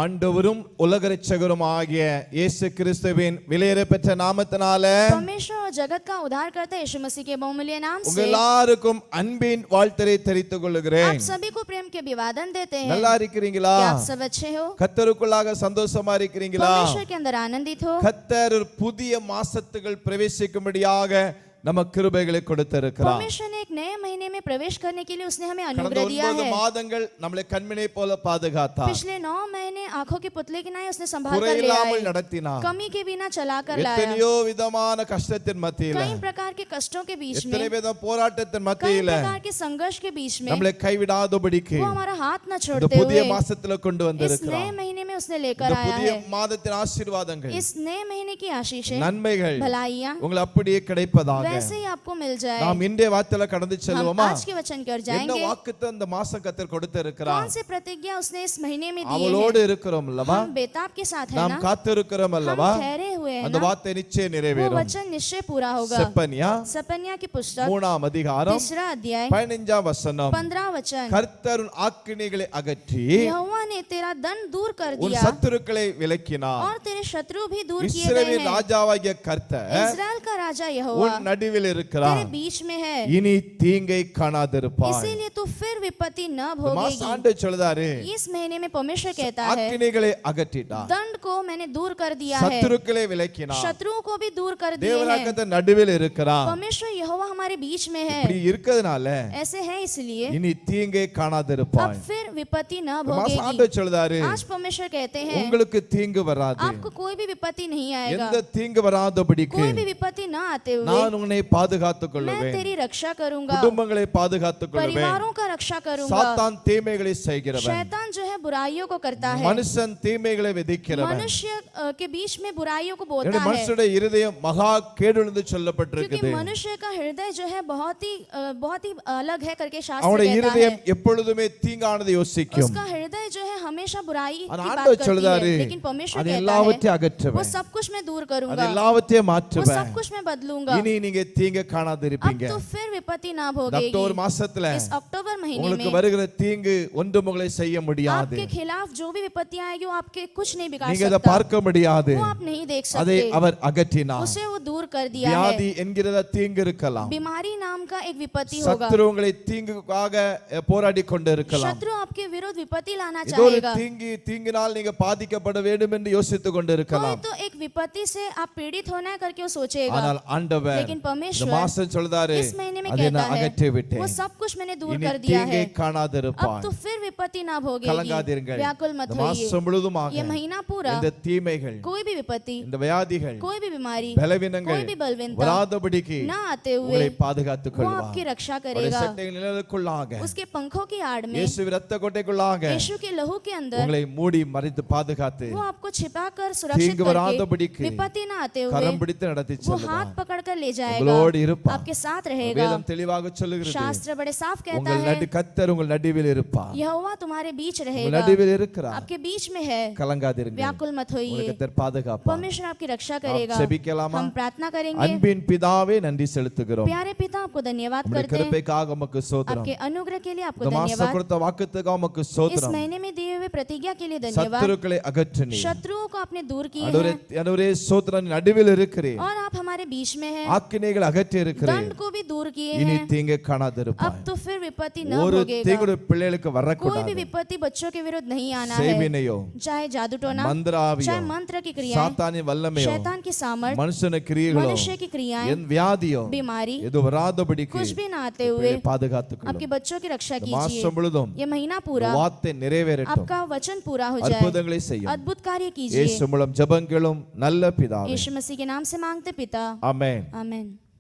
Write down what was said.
ஆண்டவரும் உலக இரட்சகருமாகிய இயேசு கிறிஸ்துவின் விலையேறப்பெற்ற நாமத்தினாலே परमेश्वर और जगत का उद्धारकर्ता यीशु मसीह के बहुमूल्य नाम உங்க से எல்லாருக்கும் அன்பின் வாழ்த்தை தெரிவித்துக் கொள்கிறேன். आप सभी को प्रेम के अभिवादन देते हैं. நல்லா இருக்கிறீங்களா? क्या आप सब अच्छे हो? கர்த்தருக்குள்ளாக சந்தோஷமா இருக்கிறீங்களா? परमेश्वर के अंदर आनंदित हो. கர்த்தர் ஒரு புதிய மாசத்துக்குள் பிரவேசிக்கும்படியாக நம்ம கிருபைகளை கொடுத்திருக்கிறார். परमेश्वर ने एक नए महीने में प्रवेश करने के लिए उसने हमें கடந்த अनुग्रह दिया 9 है. மாதங்கள் நம்மளை கண்மணி போல பாதுகாத்தார். पिछले 9 महीने आंखों के पुतले की नाई उसने संभाल कर ले குறையில்லாமல் आए. நடத்தினார். कमी के बिना चलाकर लाया. எத்தனையோ விதமான கஷ்டத்தின் மத்தியில, कई प्रकार के कष्टों के बीच में, எத்தனை வித போராட்டத்தின் कई மத்தியில प्रकार के संघर्ष के बीच में நம்மளை கைவிடாதபடிக்கு वो हमारा हाथ न இந்த छोड़ते புதிய हुए மாசத்துல கொண்டு इस வந்திருக்கிறார். नए महीने में उसने लेकर இந்த आया புதிய है. மாதத்தின் ஆசீர்வாதங்கள், इस नए महीने की आशीषें, நன்மைகள் भलाइयां உங்களுக்கு அப்படியே கிடைப்பதாக वैसे ही आपको मिल जाए. நாம் இன்றைய வார்த்தையில கடந்து हम செல்வோமா? आज के वचन की ओर என்ன जाएंगे. வாக்குத்தத்தம் இந்த மாசம் கர்த்தர் கொடுத்திருக்கிறார்? कौन सी प्रतिज्ञा उसने इस महीने में दी அவளோடு है? இருக்கிறோம் அல்லவா? हम बेताब के साथ है நாம் ना, காத்திருக்கிறோம் हम அல்லவா? ठहरे हुए हैं அந்த ना, வார்த்தை நிச்சயம் वो நிறைவேறும். वचन निश्चय पूरा होगा. செப்பனியா सपन्या की पुस्तक 3ஆம் அதிகாரம் 3 अध्याय 15ஆம் வசனம். 15 वचन. கர்த்தர் உன் ஆக்கினைகளை அகற்றி यहोवा ने तेरा दंड दूर कर உன் दिया சத்துருக்களை விலக்கினார். और तेरे शत्रु भी दूर किए गए இஸ்ரவேல் हैं. ராஜாவாகிய கர்த்தர் इस्राएल का राजा यहोवा உன் நடுவில் तेरे இருக்கிறார். बीच में है, இனி தீங்கை காணாதிருப்பாய். इसीलिए तू फिर विपत्ति न மாசம் भोगेगी. ஆண்டு சொல்லுதாரு, इस महीने में परमेश्वर कहता है ஆக்கினைகளை அகற்றிட்டார், दंड को मैंने दूर कर दिया है, சத்துருக்களை விலக்கினார். शत्रुओं को भी दूर कर दिए हैं. தேவராக்கத்த நடுவில் இருக்கிறார். परमेश्वर यहोवा हमारे बीच में है. இப்படி இருக்கிறதுனால ऐसे है इसलिए இனி தீங்கை காணாதிருப்பாய். अब फिर विपत्ति न மாசம் ஆண்டு भोगेगी. சொல்லுதாரு, आज परमेश्वर कहते हैं உங்களுக்கு தீங்கு வராது. आपको कोई भी विपत्ति नहीं आएगा. எந்த தீங்கு வராதபடிக்கு कोई भी विपत्ति न आते हुए நான் உன்னை பாதுகாத்துக் मैं கொள்வேன். तेरी रक्षा करूंगा, குடும்பங்களை பாதுகாத்துக் கொள்வேன். परिवारों का रक्षा करूंगा. சாத்தான் தீமைகளை செய்கிறவன், शैतान जो है बुराइयों को करता है, மனுஷன் தீமைகளை விதைக்கிறவன். मनुष्य के बीच में बुराइयों को बोता என்னுடைய है, மனுஷனுடைய இருதயம் மகா கேடுள்ளது சொல்லப்பட்டிருக்குது. क्योंकि मनुष्य का हृदय जो है बहुत ही अलग है करके शास्त्र அவனுடைய कहता இருதயம் है. எப்பொழுதுமே தீங்கானதை யோசிக்கும். उसका हृदय जो है हमेशा बुराई की ஆனா बात ஆண்டவர் करती சொல்றாரு, है, लेकिन परमेश्वर அது कहता है எல்லாவற்றையும் वो அகற்றுவேன், सब कुछ मैं दूर அது करूंगा, எல்லாவற்றையும் वो மாற்றுவேன். सब कुछ मैं बदलूंगा. இனி நீங்க தீங்க अब காணாதிருப்பீங்க. तो फिर विपत्ति ना அக்டோபர் भोगेगी. மாசத்துல इस अक्टूबर महीने உங்களுக்கு में வருகிற தீங்கு ஒன்றும் உங்களை செய்ய முடியாது. आपके खिलाफ जो भी विपत्ति आएगी वो आपके कुछ नहीं बिगाड़ நீங்க அதை सकता, பார்க்க முடியாது. वो आप नहीं देख அதை सकते. அவர் அகற்றினார். उसे वो दूर कर दिया है. வியாதி என்கிறத தீங்கு இருக்கலாம், बीमारी नाम का एक विपत्ति होगा, சத்துரு உங்களை தீங்குக்காக போராடி கொண்டு இருக்கலாம், शत्रु आपके विरुद्ध विपत्ति लाना ஏதோ ஒரு चाहेगा. தீங்கினால் நீங்க பாதிக்கப்பட வேண்டும் என்று யோசித்துக் கொண்டு कोई இருக்கலாம். तो एक विपत्ति से आप पीड़ित होना है करके वो सोचेगा, ஆனால் ஆண்டவர் लेकिन இந்த परमेश्वर மாசம் சொல்றாரு, इस महीने में அதை कहता நான் है அகற்றி விட்டேன், वो सब कुछ मैंने दूर இனி कर दिया தீங்கை है. अब காணாதிருப்பாய். तो फिर विपत्ति ना भोगेगी. கலங்காதீர்கள். व्याकुल मत இந்த होइए. மாசம் முழுதுமாக ये महीना पूरा இந்த தீமைகள், कोई भी विपत्ति, இந்த வியாதிகள், कोई भी बीमारी, பலவீனங்கள் कोई भी बलवंता வராதபடிக்கு ना आते हुए உங்களை பாதுகாத்துக் वो கொள்வார். आपकी रक्षा அவருடைய करेगा. சட்டையின் நிழலுக்குள்ளாக, उसके पंखों की आड़ में, இயேசு இரத்த கோட்டைக்குள்ளாக यीशु के लहू के अंदर உங்களை மூடி மறைத்து பாதுகாத்து वो आपको छिपाकर सुरक्षित தீங்கு करके வராதபடிக்கு विपत्ति ना आते हुए கரம் பிடித்து நடத்தி वो செல்வார். हाथ पकड़कर ले जाएगा, உங்களோடு இருப்பார். आपके साथ रहेगा. வேதம் தெளிவாக சொல்லுகிறது, शास्त्र बड़े साफ कहता உங்கள் है கர்த்தர் உங்கள் நடுவில் இருப்பார். यहोवा तुम्हारे बीच உங்கள் रहेगा, நடுவில் இருக்கிறார். आपके बीच में है. கலங்காதீர்கள். व्याकुल मत உங்களை होइए, கர்த்தர் பாதுகாப்பார். परमेश्वर आपकी रक्षा करेगा. ஜெபிக்கலாமா? हम प्रार्थना करेंगे. அன்பின் பிதாவே நன்றி செலுத்துகிறோம். प्यारे पिता आपको धन्यवाद உம்முடைய करते हैं, கிருபைக்காக உமக்கு ஸ்தோத்திரம். आपके अनुग्रह के लिए आपको இந்த மாசம் धन्यवाद, கொடுத்த வாக்குத்தத்தம் உமக்கு इस ஸ்தோத்திரம். महीने में दिए हुए प्रतिज्ञा के लिए धन्यवाद. சத்துருக்களை அகற்றினீர். शत्रुओं को आपने दूर किए ஆண்டவரே, हैं ஆண்டவரே ஸ்தோத்திரம், நடுவில் இருக்கிறீர். और आप हमारे बीच में हैं, ஆக்கினைகள் அகற்றி இருக்கிறீர். दंड को भी दूर किए இனி हैं. தீங்கு காணாதிருப்பாய். अब तो फिर विपत्ति न ஒரு भोगेगा. தீங்குடைய பிள்ளைகளுக்கு कोई भी வரக்கூடாது. विपत्ति बच्चों के विरुद्ध नहीं आना है, செய்வினையோ, चाहे जादू टोना, மந்திராவியோ, चाहे मंत्र की क्रियाएं, சாத்தானின் வல்லமையோ, शैतान की सामर्थ, மனுஷன கிரியைகளோ, मनुष्य की क्रियाएं, என் வியாதியோ, बीमारी, எது வராதபடிக்கு कुछ भी ना आते हुए பாதுகாத்துக் आपके கொள்ளும். बच्चों की रक्षा कीजिए. மாசம் முழுதும் ये महीना पूरा வார்த்தை நிறைவேறட்டும். आपका वचन पूरा हो जाए, அற்புதங்களை செய்யும். अद्भुत कार्य कीजिए. இயேசு மூலம் ஜெபங்களும் நல்ல பிதாவே. यीशु मसीह के नाम से मांगते पिता, ஆமென். आमेन.